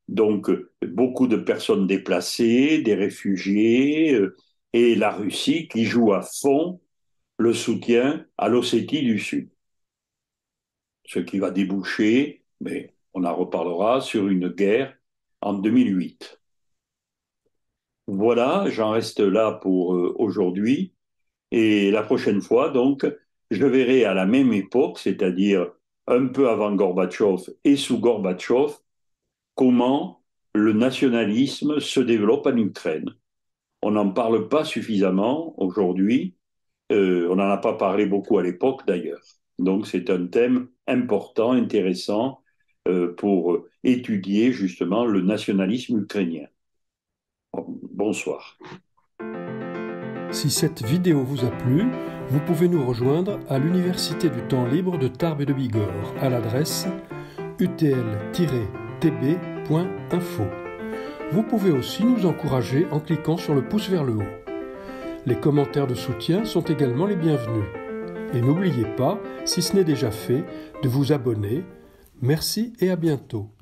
donc, beaucoup de personnes déplacées, des réfugiés, et la Russie qui joue à fond le soutien à l'Ossétie du Sud. Ce qui va déboucher, mais on en reparlera, sur une guerre en 2008. Voilà, j'en reste là pour aujourd'hui. Et la prochaine fois, donc, je verrai à la même époque, c'est-à-dire un peu avant Gorbatchev et sous Gorbatchev, comment le nationalisme se développe en Ukraine. On n'en parle pas suffisamment aujourd'hui. On n'en a pas parlé beaucoup à l'époque d'ailleurs. Donc c'est un thème important, intéressant pour étudier justement le nationalisme ukrainien. Bonsoir. Si cette vidéo vous a plu, vous pouvez nous rejoindre à l'Université du temps libre de Tarbes et de Bigorre à l'adresse utl-tb.info. Vous pouvez aussi nous encourager en cliquant sur le pouce vers le haut. Les commentaires de soutien sont également les bienvenus. Et n'oubliez pas, si ce n'est déjà fait, de vous abonner. Merci et à bientôt.